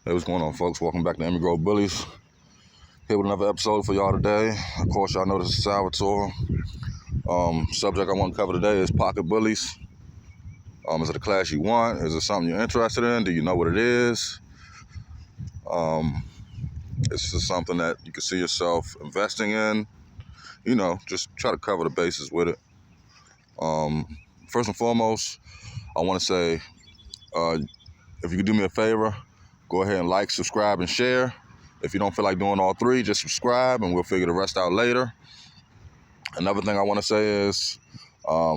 Hey, what's going on, folks? Welcome back to Emory Bullies. Here with another episode for y'all today. Of course, y'all know this is Salvatore. Subject I want to cover today is pocket bullies. Is it a class you want? Is it something you're interested in? Do you know what it is? Is this something that you can see yourself investing in? You know, just try to cover the bases with it. First and foremost, I want to say, if you could do me a favor, go ahead and like, subscribe, and share. If you don't feel like doing all three, just subscribe and we'll figure the rest out later. Another thing I want to say is I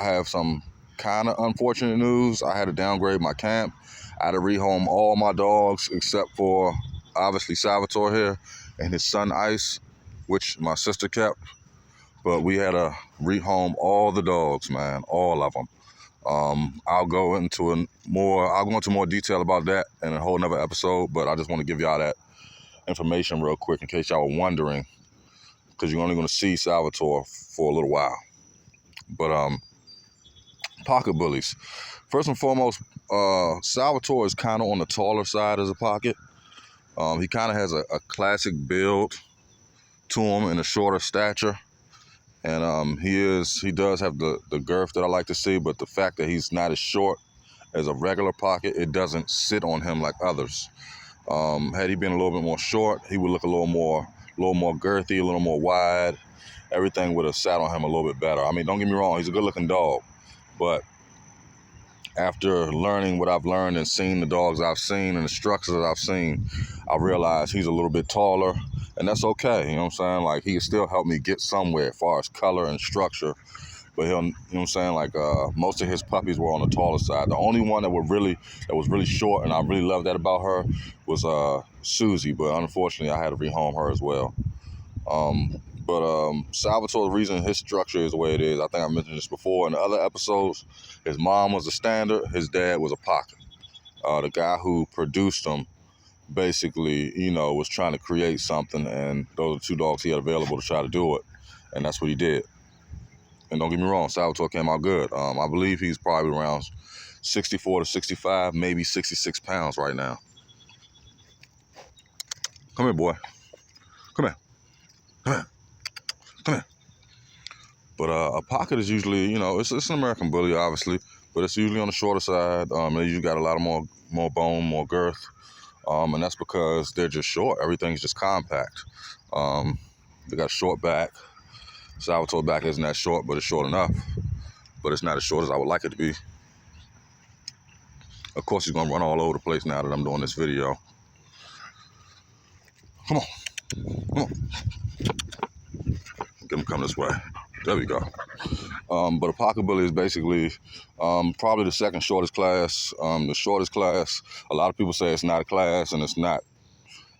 have some kind of unfortunate news. I had to downgrade my camp. I had to rehome all my dogs except for obviously Salvatore here and his son Ice, which my sister kept. But we had to rehome all the dogs, man, all of them. I'll go into more detail about that in a whole nother episode, but I just want to give y'all that information real quick in case y'all were wondering, because you're only going to see Salvatore for a little while. But pocket bullies. First and foremost, Salvatore is kind of on the taller side as a pocket. He kind of has a classic build to him and a shorter stature. And he does have the girth that I like to see, but the fact that he's not as short as a regular pocket, it doesn't sit on him like others. Had he been a little bit more short, he would look a little more girthy, a little more wide. Everything would have sat on him a little bit better. I mean, don't get me wrong, he's a good-looking dog, but after learning what I've learned and seeing the dogs I've seen and the structures that I've seen, I realized he's a little bit taller, and that's okay. You know what I'm saying? Like, he can still help me get somewhere as far as color and structure. But he'll, you know what I'm saying? Like, most of his puppies were on the taller side. The only one that was really short, and I really love that about her, was Susie. But unfortunately, I had to rehome her as well. Salvatore, the reason his structure is the way it is, I think I mentioned this before in the other episodes. His mom was a standard. His dad was a pocket. The guy who produced him basically, you know, was trying to create something, and those are two dogs he had available to try to do it, and that's what he did. And don't get me wrong, Salvatore came out good. I believe he's probably around 64 to 65, maybe 66 pounds right now. Come here, boy. Come here. Come here. Come here. But a pocket is usually, you know, it's an American bully, obviously, but it's usually on the shorter side. They usually got a lot of more bone, more girth, and that's because they're just short. Everything's just compact. They got a short back. Salvatore back isn't that short, but it's short enough. But it's not as short as I would like it to be. Of course, he's gonna run all over the place now that I'm doing this video. Come on. Come on. Get him coming this way. There we go. But a pocket bully is basically probably the second shortest class. The shortest class, a lot of people say it's not a class and it's not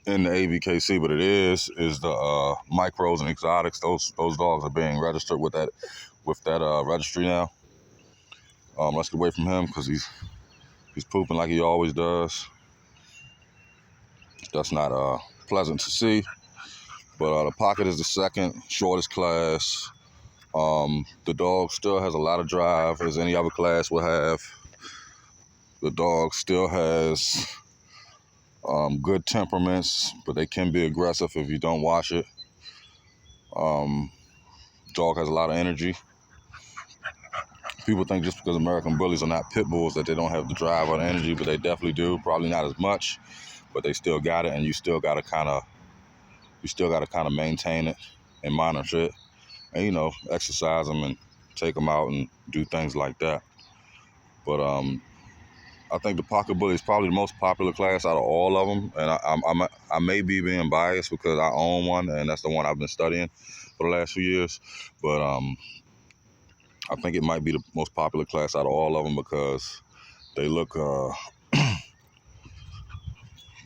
in the AVKC, but it is the micros and exotics. Those dogs are being registered with that registry now. Let's get away from him because he's pooping like he always does. That's not pleasant to see. But the pocket is the second shortest class. The dog still has a lot of drive, as any other class will have. The dog still has good temperaments, but they can be aggressive if you don't watch it. Dog has a lot of energy. People think just because American bullies are not pit bulls that they don't have the drive or the energy, but they definitely do. Probably not as much, but they still got it, and you still got to kind of maintain it and monitor it, and, you know, exercise them and take them out and do things like that. But I think the pocket bully is probably the most popular class out of all of them, and I may be being biased because I own one, and that's the one I've been studying for the last few years. But I think it might be the most popular class out of all of them because they look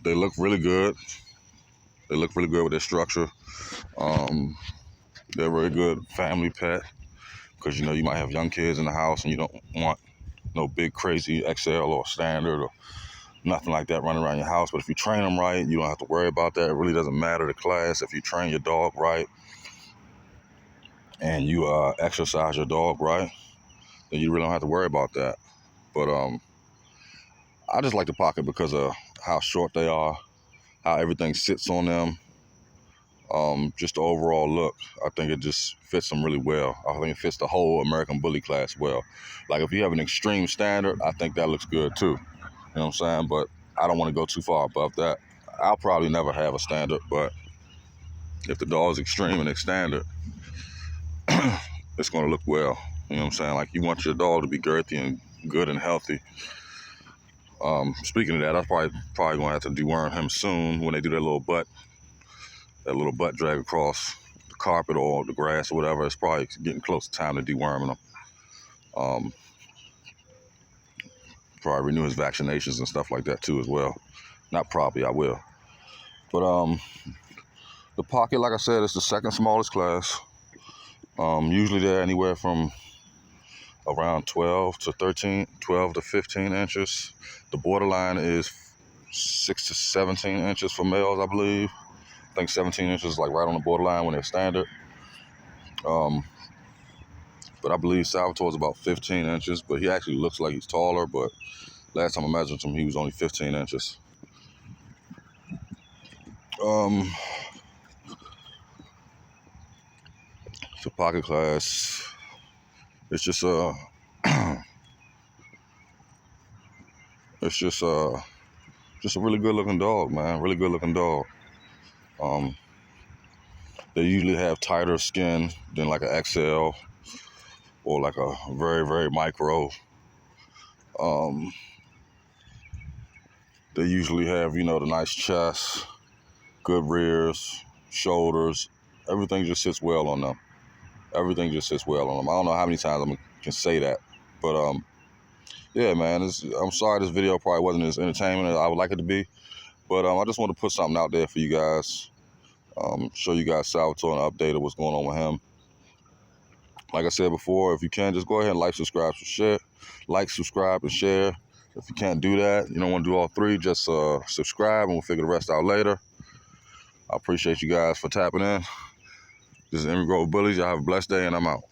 they look really good. They look really good with their structure. They're a very good family pet because, you know, you might have young kids in the house and you don't want no big crazy XL or standard or nothing like that running around your house. But if you train them right, you don't have to worry about that. It really doesn't matter the class. If you train your dog right and you exercise your dog right, then you really don't have to worry about that. But I just like the pocket because of how short they are, how everything sits on them. Just the overall look, I think it just fits them really well. I think it fits the whole American Bully class well. Like if you have an extreme standard, I think that looks good too. You know what I'm saying? But I don't want to go too far above that. I'll probably never have a standard, but if the dog's extreme and it's standard, it's going to look well. You know what I'm saying? Like you want your dog to be girthy and good and healthy. Speaking of that, I'm probably going to have to deworm him soon when they do that little butt drag across the carpet or the grass or whatever. It's probably getting close to time to deworming him. Probably renew his vaccinations and stuff like that too as well. Not probably, I will. But the pocket, like I said, is the second smallest class. Usually they're anywhere from around 12 to 15 inches. The borderline is 6 to 17 inches for males, I believe. I think 17 inches is like right on the borderline when they're standard. But I believe Salvatore's about 15 inches, but he actually looks like he's taller, but last time I measured him, he was only 15 inches. The pocket class, it's just just a really good looking dog, man. Really good looking dog. They usually have tighter skin than like an XL or like a very, very micro. They usually have, the nice chest, good rears, shoulders. Everything just sits well on them. Everything just sits well on them. I don't know how many times I can say that, but yeah, man. I'm sorry this video probably wasn't as entertaining as I would like it to be, but I just want to put something out there for you guys. Show you guys Salvatore and update of what's going on with him. Like I said before, if you can, just go ahead and like, subscribe, share. Like, subscribe, and share. If you can't do that, you don't want to do all three, just subscribe and we'll figure the rest out later. I appreciate you guys for tapping in. This is Emory Bullies. Y'all have a blessed day and I'm out.